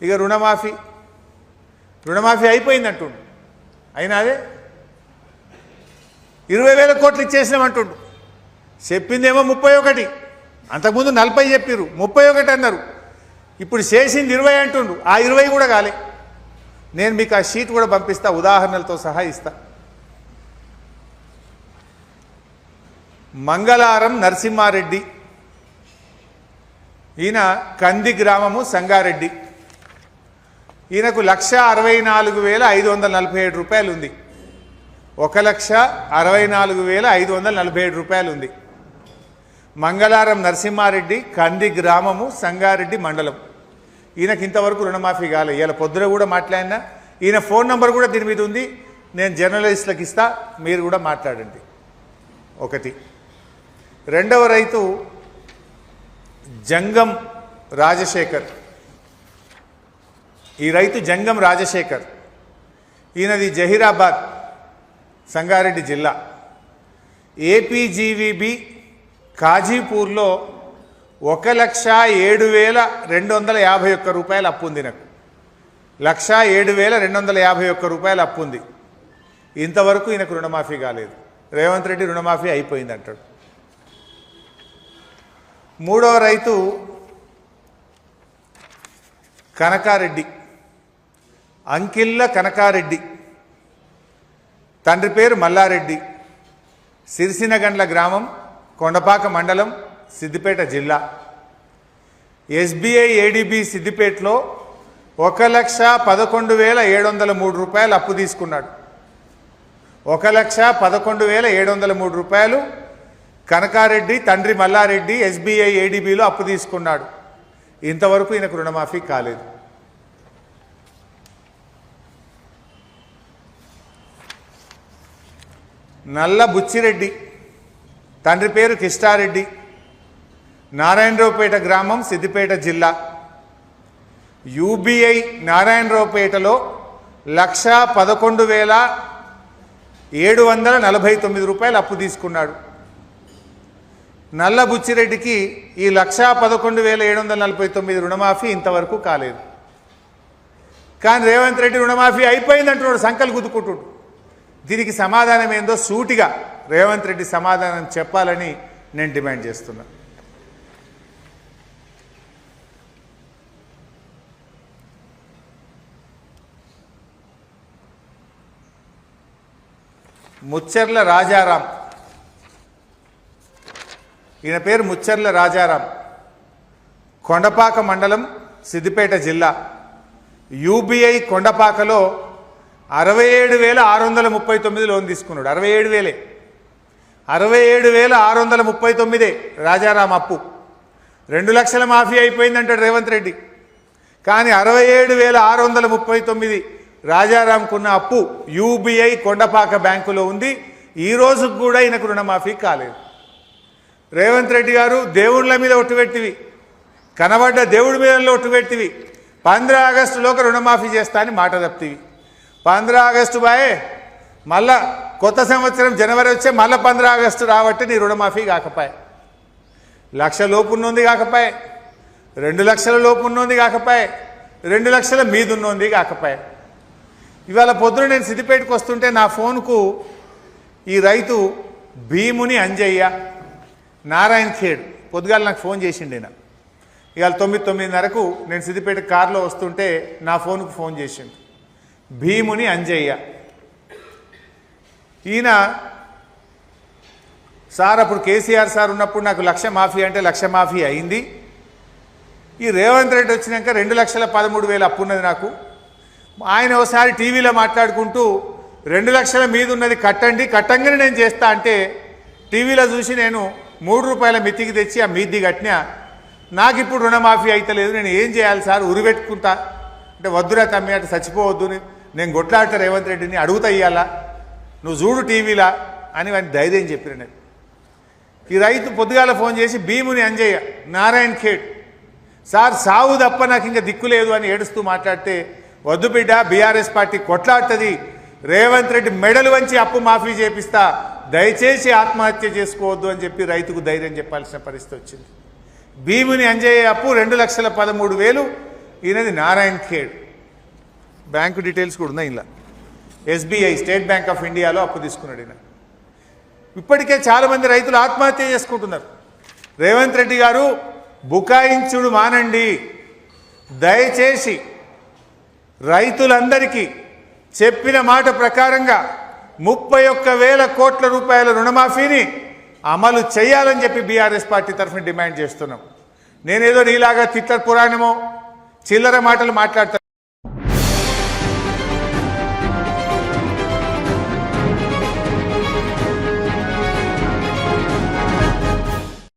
ఇక రుణమాఫీ అయిపోయిందంటుండు. అయినా అదే 20,000 కోట్లు ఇచ్చేసినామంటుండు. చెప్పిందేమో 31, అంతకుముందు 40 చెప్పిర్రు, 31 అన్నారు. ఇప్పుడు చేసింది 20 అంటుండు. ఆ 20 కూడా కాలే. నేను మీకు ఆ షీట్ కూడా పంపిస్తా, ఉదాహరణలతో సహా ఇస్తా. మంగళారం నరసింహారెడ్డి, ఈయన కంది గ్రామము సంగారెడ్డి. ఈయనకు 1,64,547 రూపాయలు ఉంది. 1,64,547 రూపాయలు ఉంది. మంగళారం నరసింహారెడ్డి, కంది గ్రామము, సంగారెడ్డి మండలం. ఈయనకి ఇంతవరకు రుణమాఫీ కాలే. ఇలా పొద్దున కూడా మాట్లాడినా. ఈయన ఫోన్ నంబర్ కూడా దీని మీద ఉంది, నేను జర్నలిస్టులకు ఇస్తా, మీరు కూడా మాట్లాడండి. ఒకటి. రెండవ రైతు జంగం రాజశేఖర్. ఈ రైతు జంగం రాజశేఖర్, ఈయనది జహీరాబాద్, సంగారెడ్డి జిల్లా. ఏపీజీవీబీ కాజీపూర్లో 1,07,251 రూపాయలు అప్పు ఉంది. నాకు 1,07,251 రూపాయలు అప్పు ఉంది. ఇంతవరకు ఈయనకు రుణమాఫీ కాలేదు. రేవంత్ రెడ్డి రుణమాఫీ అయిపోయింది అంటాడు. మూడవ రైతు కనకారెడ్డి, అంకిళ్ళ కనకారెడ్డి. తండ్రి పేరు మల్లారెడ్డి. సిరిసినగండ్ల గ్రామం, కొండపాక మండలం, సిద్దిపేట జిల్లా. ఎస్బీఐ ఏడీబీ సిద్దిపేటలో 1,11,703 రూపాయలు అప్పు తీసుకున్నాడు. 1,11,703 రూపాయలు కనకారెడ్డి తండ్రి మల్లారెడ్డి ఎస్బీఐ ఏడీబీలో అప్పు తీసుకున్నాడు. ఇంతవరకు ఈయనకు రుణమాఫీ కాలేదు. నల్ల బుచ్చిరెడ్డి, తండ్రి పేరు కిష్టారెడ్డి, నారాయణరావుపేట గ్రామం, సిద్దిపేట జిల్లా. యూబీఐ నారాయణరావుపేటలో 1,11,749 రూపాయలు అప్పు తీసుకున్నాడు. నల్ల బుచ్చిరెడ్డికి ఈ 1,11,749 రుణమాఫీ ఇంతవరకు కాలేదు. కానీ రేవంత్ రెడ్డి రుణమాఫీ అయిపోయిందంటున్నాడు, సంకలు గుద్దుకుంటుడు. దీనికి సమాధానం ఏందో సూటిగా రేవంత్ రెడ్డి సమాధానం చెప్పాలని నేను డిమాండ్ చేస్తున్నా. ముచ్చర్ల రాజారాం, ఈయన పేరు ముచ్చర్ల రాజారాం, కొండపాక మండలం, సిద్దిపేట జిల్లా. యూబీఐ కొండపాకలో 67,639 లోన్ తీసుకున్నాడు. 67,639 రాజారాం అప్పు. 2 లక్షల మాఫీ అయిపోయిందంటాడు రేవంత్ రెడ్డి. కానీ 67,639 రాజారాంకున్న అప్పు యూబీఐ కొండపాక బ్యాంకులో ఉంది. ఈ రోజుకు కూడా ఈయనకు రుణమాఫీ కాలేదు. రేవంత్ రెడ్డి గారు దేవుళ్ళ మీద ఒట్టుపెట్టివి, కనబడ్డ దేవుడి మీద ఒట్టుపెట్టివి. 15 ఆగస్టులోకి రుణమాఫీ చేస్తా అని మాట తప్పివి. 15 ఆగస్టు బాయే, మళ్ళా కొత్త సంవత్సరం జనవరి వచ్చే మళ్ళీ 15 ఆగస్టు రాబట్టి నీ రుణమాఫీ కాకపాయే. 1,00,000 లోపు ఉన్నోంది కాకపాయే, 2 లక్షల లోపు ఉన్నోంది కాకపాయే, 2 లక్షల మీద ఉన్నోంది కాకపాయే. ఇవాళ పొద్దున నేను సిద్దిపేటకు వస్తుంటే నా ఫోన్కు ఈ రైతు భీముని అంజయ్య, నారాయణ ఖేడ్, పొద్దుగాల నాకు ఫోన్ చేసిండు. ఇవాళ 9:30కు నేను సిద్దిపేట కారులో వస్తుంటే నా ఫోన్కు ఫోన్ చేసిండు. భీముని అంజయ్య. ఈయన సార్ అప్పుడు కేసీఆర్ సార్ ఉన్నప్పుడు నాకు 1,00,000 మాఫీ అంటే 1,00,000 మాఫీ అయింది. ఈ రేవంత్ రెడ్డి వచ్చినాక 2,13,000 అప్పు ఉన్నది నాకు. ఆయన ఒకసారి టీవీలో మాట్లాడుకుంటూ 2 లక్షల మీద ఉన్నది కట్టండి, కట్టంగానే నేను చేస్తా అంటే టీవీలో చూసి నేను 3 రూపాయల మితికి తెచ్చి ఆ మీది కట్టినా. నాకు ఇప్పుడు రుణమాఫీ అయితలేదు, నేను ఏం చేయాలి సార్, ఉరిపెట్టుకుంటా అంటే వద్దురా తమ్మి, అంటే చచ్చిపోవద్దు, నేను కొట్లాడతా రేవంత్ రెడ్డిని, అడుగుతా ఇయ్యాలా, నువ్వు చూడు టీవీలా అని వాడిని ధైర్యం చెప్పిన. నేను ఈ రైతు పొద్దుగాల ఫోన్ చేసి భీముని అంజయ్య, నారాయణ ఖేడ్, సార్ సావు తప్ప నాకు ఇంకా దిక్కు లేదు అని ఏడుస్తూ మాట్లాడితే, వద్దు బిడ్డ, బీఆర్ఎస్ పార్టీ కొట్లాడుతుంది, రేవంత్ రెడ్డి మెడలు వంచి అప్పు మాఫీ చేపిస్తా, దయచేసి ఆత్మహత్య చేసుకోవద్దు అని చెప్పి రైతుకు ధైర్యం చెప్పాల్సిన పరిస్థితి వచ్చింది. భీముని అంజయ్య అప్పు 2,13,000 ఈయనది నారాయణ్ ఖేడ్, బ్యాంకు డీటెయిల్స్ కూడా ఉన్నాయి ఇలా. SBI స్టేట్ బ్యాంక్ ఆఫ్ ఇండియాలో అప్పు తీసుకున్నాడు ఈయన. ఇప్పటికే చాలామంది రైతులు ఆత్మహత్య చేసుకుంటున్నారు. రేవంత్ రెడ్డి గారు బుకాయించుడు మానండి, దయచేసి రైతులందరికీ చెప్పిన మాట ప్రకారంగా 31,000 కోట్ల రూపాయల రుణమాఫీని అమలు చేయాలని చెప్పి బీఆర్ఎస్ పార్టీ తరఫున డిమాండ్ చేస్తున్నాం. నేనేదో నీలాగా తిట్ల పురాణమో చిల్లర మాటలు మాట్లాడతాను.